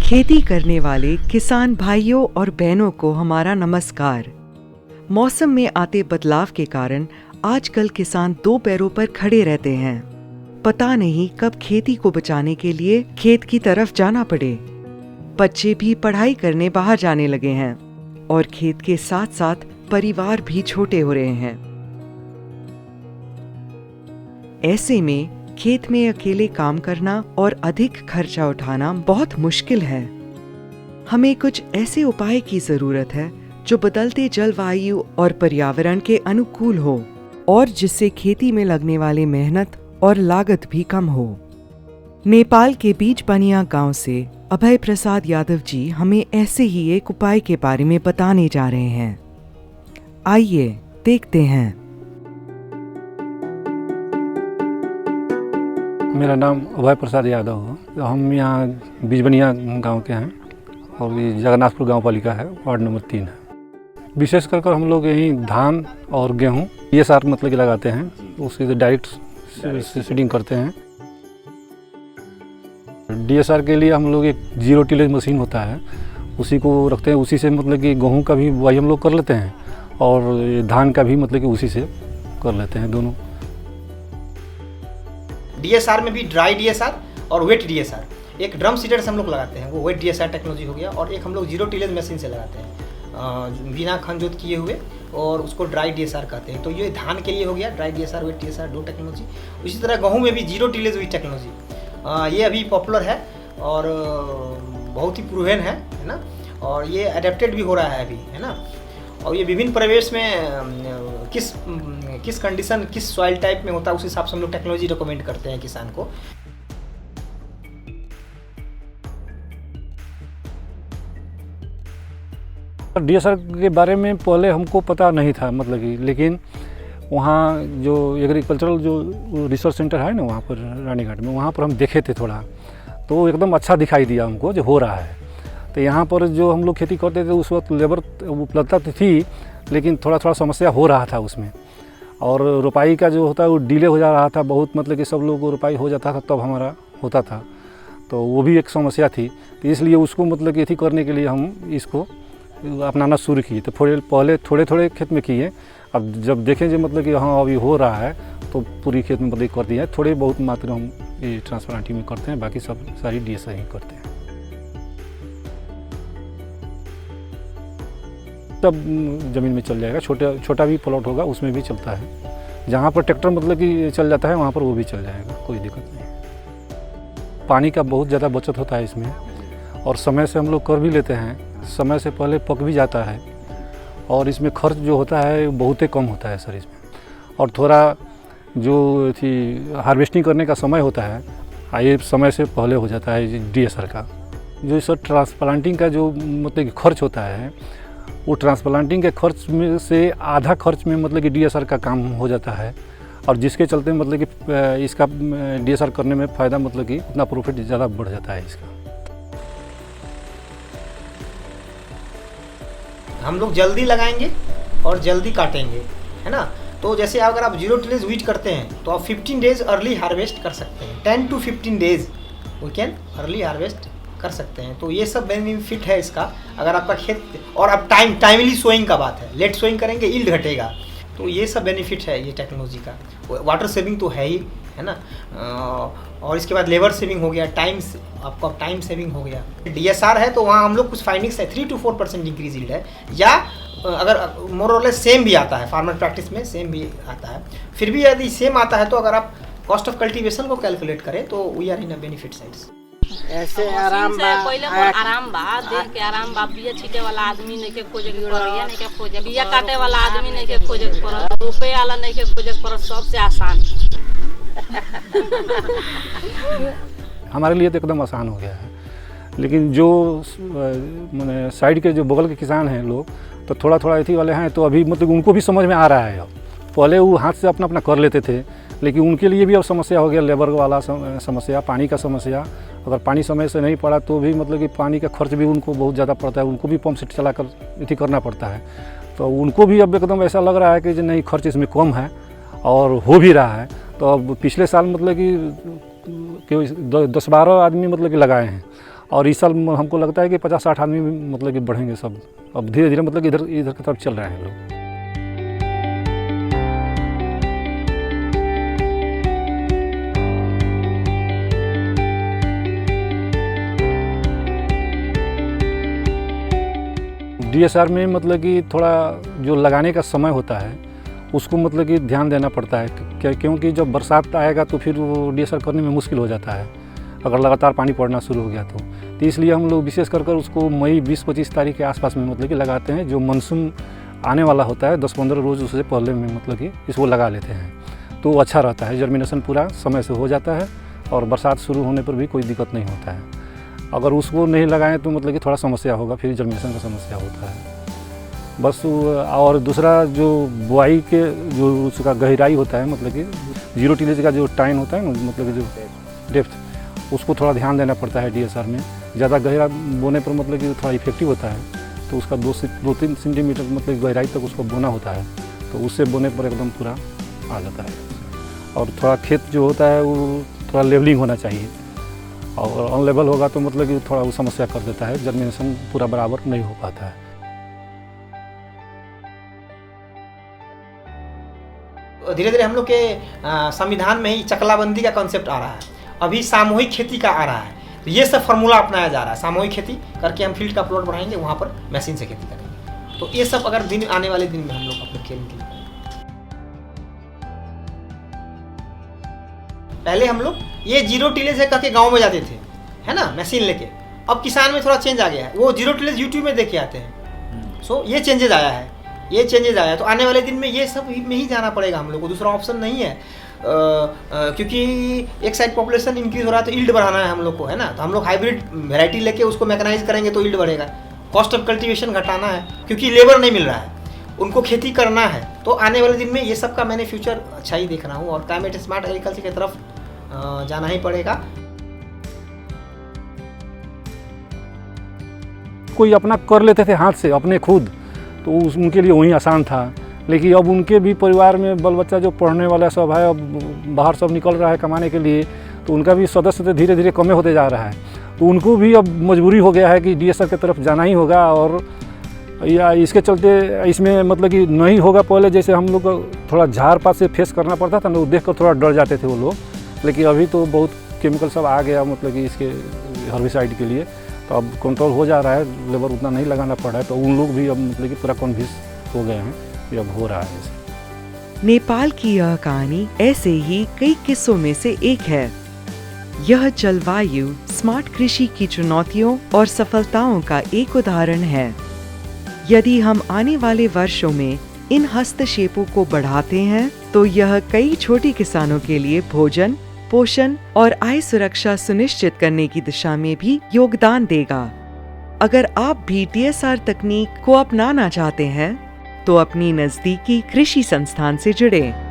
खेती करने वाले किसान भाइयों और बहनों को हमारा नमस्कार। मौसम में आते बदलाव के कारण आजकल किसान दो पैरों पर खड़े रहते हैं। पता नहीं कब खेती को बचाने के लिए खेत की तरफ जाना पड़े। बच्चे भी पढ़ाई करने बाहर जाने लगे हैं और खेत के साथ साथ परिवार भी छोटे हो रहे हैं। ऐसे में खेत में अकेले काम करना और अधिक खर्चा उठाना बहुत मुश्किल है। हमें कुछ ऐसे उपाय की जरूरत है जो बदलते जलवायु और पर्यावरण के अनुकूल हो और जिससे खेती में लगने वाली मेहनत और लागत भी कम हो। नेपाल के बीच बनिया गांव से अभय प्रसाद यादव जी हमें ऐसे ही एक उपाय के बारे में बताने जा रहे हैं। आइए देखते हैं। मेरा नाम अभय प्रसाद यादव है। हम यहाँ बीजबनिया गांव के हैं और ये जगन्नाथपुर गांव पालिका है, वार्ड नंबर 3 है। विशेष कर हम लोग यहीं धान और गेहूं ये सार मतलब कि लगाते हैं, उसकी डायरेक्ट सीडिंग करते हैं। DSR के लिए हम लोग एक जीरो टिलेज मशीन होता है, उसी को रखते हैं। उसी से मतलब कि गेहूं का भी बुआई हम लोग कर लेते हैं और धान का भी मतलब कि उसी से कर लेते हैं दोनों। DSR में भी ड्राई DSR और वेट DSR, एक ड्रम सीडर से हम लोग लगाते हैं, वो वेट DSR टेक्नोलॉजी हो गया, और एक हम लोग जीरो टिलेज मशीन से लगाते हैं बिना खन जोत किए हुए, और उसको ड्राई DSR कहते हैं। तो ये धान के लिए हो गया ड्राई DSR वेट DSR दो टेक्नोलॉजी। इसी तरह गेहूं में भी जीरो टिलेज हुई टेक्नोलॉजी, ये अभी पॉपुलर है और बहुत ही प्रूवन है ना, और ये अडेप्टेड भी हो रहा है अभी, है ना। और ये विभिन्न परिवेश में किस कंडीशन किस सॉइल टाइप में होता है उस हिसाब से हम लोग टेक्नोलॉजी रिकमेंड करते हैं किसान को। DSR के बारे में पहले हमको पता नहीं था मतलब कि, लेकिन वहाँ जो एग्रीकल्चरल जो रिसर्च सेंटर है ना वहाँ पर रानीघाट में, वहाँ पर हम देखे थे थोड़ा, तो एकदम अच्छा दिखाई दिया हमको जो हो रहा है। तो यहाँ पर जो हम लोग खेती करते थे उस वक्त लेबर उपलब्धता थी, लेकिन थोड़ा थोड़ा समस्या हो रहा था उसमें, और रोपाई का जो होता है वो डिले हो जा रहा था बहुत, मतलब कि सब लोग को रोपाई हो जाता था तब हमारा होता था, तो वो भी एक समस्या थी। तो इसलिए उसको मतलब कि खेती करने के लिए हम इसको अपनाना शुरू किए। तो पहले थोड़े थोड़े खेत में किए, अब जब देखें जो मतलब कि हाँ अभी हो रहा है तो पूरी खेत में मतलब कर दिए हैं। थोड़े बहुत मात्रा हम ये ट्रांसप्लांटिंग में करते हैं, बाकी सब सारी DSR ही करते हैं। तब ज़मीन में चल जाएगा, छोटा भी प्लॉट होगा उसमें भी चलता है। जहाँ पर ट्रैक्टर मतलब कि चल जाता है वहाँ पर वो भी चल जाएगा, कोई दिक्कत नहीं। पानी का बहुत ज़्यादा बचत होता है इसमें, और समय से हम लोग कर भी लेते हैं, समय से पहले पक भी जाता है, और इसमें खर्च जो होता है बहुत ही कम होता है सर इसमें। और थोड़ा जो थी हार्वेस्टिंग करने का समय होता है ये समय से पहले हो जाता है DSR का। जो सर ट्रांसप्लांटिंग का जो मतलब कि खर्च होता है, वो ट्रांसप्लांटिंग के खर्च में से आधा खर्च में मतलब कि DSR का काम हो जाता है, और जिसके चलते मतलब कि इसका DSR करने में फ़ायदा मतलब कि उतना प्रॉफिट ज़्यादा बढ़ जाता है इसका। हम लोग जल्दी लगाएंगे और जल्दी काटेंगे, है ना। तो जैसे अगर आप जीरो टिलेज यूज करते हैं तो आप 15 डेज अर्ली हार्वेस्ट कर सकते हैं। 10 to 15 days we can early harvest कर सकते हैं। तो ये सब बेनिफिट है इसका। अगर आपका खेत, और अब टाइमली सोइंग का बात है, लेट सोइंग करेंगे यील्ड घटेगा, तो ये सब बेनिफिट है ये टेक्नोलॉजी का। वाटर सेविंग तो है ही, है ना, और इसके बाद लेबर सेविंग हो गया, आपका टाइम सेविंग हो गया। DSR है तो वहाँ हम लोग कुछ फाइंडिंग्स है, 3 to 4% इंक्रीज यील्ड है, या अगर मोर और लेस सेम भी आता है, फार्मर प्रैक्टिस में सेम भी आता है। फिर भी यदि सेम आता है तो अगर आप कॉस्ट ऑफ कल्टीवेशन को कैलकुलेट करें तो we are in a benefit sides. ऐसे आराम बा, पहले आराम बा, देख के आराम बा। बिया छीटे वाला आदमी नहीं के खोजे के पड़िया, नहीं के खोजे, बिया काटे वाला आदमी नहीं के खोजे के पड़त, रोपे वाला नहीं के खोजे के पड़त, सबसे आसान। हमारे लिए तो एकदम आसान हो गया है, लेकिन जो मैंने साइड के जो बगल के किसान हैं लोग, तो थोड़ा थोड़ा इथी वाले हैं, तो अभी मतलब उनको भी समझ में आ रहा है। अब पहले वो हाथ से अपना कर लेते थे, लेकिन उनके लिए भी अब समस्या हो गया, लेबर वाला समस्या, पानी का समस्या। अगर पानी समय से नहीं पड़ा तो भी मतलब कि पानी का खर्च भी उनको बहुत ज़्यादा पड़ता है, उनको भी पंप सेट चला कर इथी करना पड़ता है। तो उनको भी अब एकदम ऐसा लग रहा है कि नहीं, खर्च इसमें कम है और हो भी रहा है। तो अब पिछले साल मतलब कि 10-12 आदमी मतलब कि लगाए हैं, और इस साल हमको लगता है कि 50-60 आदमी मतलब कि बढ़ेंगे सब। अब धीरे धीरे मतलब कि इधर की तरफ चल रहे हैं लोग। DSR में मतलब कि थोड़ा जो लगाने का समय होता है उसको मतलब कि ध्यान देना पड़ता है, क्योंकि जब बरसात आएगा तो फिर वो DSR करने में मुश्किल हो जाता है अगर लगातार पानी पड़ना शुरू हो गया तो इसलिए हम लोग विशेष कर उसको मई 20-25 तारीख के आसपास में मतलब कि लगाते हैं। जो मानसून आने वाला होता है 10-15 रोज़ उससे पहले में मतलब कि इसको लगा लेते हैं तो अच्छा रहता है। जर्मिनेशन पूरा समय से हो जाता है और बरसात शुरू होने पर भी कोई दिक्कत नहीं होता है। अगर उसको नहीं लगाएं तो मतलब कि थोड़ा समस्या होगा, फिर जर्मिनेशन का समस्या होता है बस। और दूसरा जो बुआई के जो उसका गहराई होता है मतलब कि 0 टिलेज का जो टाइम होता है ना, मतलब कि जो डेप्थ, उसको थोड़ा ध्यान देना पड़ता है DSR में। ज़्यादा गहरा बोने पर मतलब कि थोड़ा इफेक्टिव होता है तो उसका 2-3 सेंटीमीटर मतलब गहराई तक उसको बोना होता है तो उससे बोने पर एकदम पूरा आ जाता है। और थोड़ा खेत जो होता है वो थोड़ा लेवलिंग होना चाहिए, और अनलेवल होगा तो मतलब कि थोड़ा वो समस्या कर देता है, जर्मिनेशन पूरा बराबर नहीं हो पाता है। धीरे धीरे हम लोग के संविधान में ही चकलाबंदी का कॉन्सेप्ट आ रहा है, अभी सामूहिक खेती का आ रहा है। तो ये सब फार्मूला अपनाया जा रहा है, सामूहिक खेती करके हम फील्ड का प्लॉट बढ़ाएंगे, वहाँ पर मशीन से खेती करेंगे। तो ये सब अगर दिन आने वाले दिन में हम लोग अपने खेल के पहले हम लोग ये 0 टिलेज है करके गाँव में जाते थे, है ना, मशीन लेके। अब किसान में थोड़ा चेंज आ गया है, वो 0 टिलेज यूट्यूब में देख के आते हैं। सो ये चेंजेज आया है, तो आने वाले दिन में ये सब में ही जाना पड़ेगा हम लोग को, दूसरा ऑप्शन नहीं है। क्योंकि एक साइड पॉपुलेशन इंक्रीज हो रहा है तो यील्ड बढ़ाना है हम लोग को, है ना। तो हम लोग हाइब्रिड वैरायटी लेके उसको मैकेनाइज करेंगे तो यील्ड बढ़ेगा। कॉस्ट ऑफ कल्टीवेशन घटाना है क्योंकि लेबर नहीं मिल रहा है, उनको खेती करना है। तो आने वाले दिन में ये सब का मैंने फ्यूचर अच्छा ही देख रहा हूँ और क्लाइमेट स्मार्ट एग्रीकल्चर की तरफ जाना ही पड़ेगा। कोई अपना कर लेते थे हाथ से अपने खुद, तो उनके लिए वही आसान था। लेकिन अब उनके भी परिवार में बल बच्चा जो पढ़ने वाला सब है, अब बाहर सब निकल रहा है कमाने के लिए, तो उनका भी सदस्य तो धीरे धीरे कम होते जा रहा है। तो उनको भी अब मजबूरी हो गया है कि DSR की तरफ जाना ही होगा। और या इसके चलते इसमें मतलब कि नहीं होगा। पहले जैसे हम लोग थोड़ा झाड़ पात से फेस करना पड़ता था ना, वो देख कर थोड़ा डर जाते थे वो लोग, लेकिन अभी तो बहुत केमिकल सब आ गया मतलब कि इसके हर्बिसाइड के लिए, तो अब कंट्रोल हो जा रहा है, लेबर उतना नहीं लगाना पड़ रहा है। तो उन लोग भी अब मतलब कि पूरा कन्विंस हो गए हैं कि अब हो रहा है ऐसे। नेपाल की यह कहानी ऐसे ही कई किस्सों में से एक है। यह जलवायु स्मार्ट कृषि की चुनौतियों और सफलताओं का एक उदाहरण है। यदि हम आने वाले वर्षों में इन हस्तक्षेपों को बढ़ाते हैं तो यह कई छोटे किसानों के लिए भोजन, पोषण और आय सुरक्षा सुनिश्चित करने की दिशा में भी योगदान देगा। अगर आप भी DSR तकनीक को अपनाना चाहते हैं तो अपनी नजदीकी कृषि संस्थान से जुड़ें।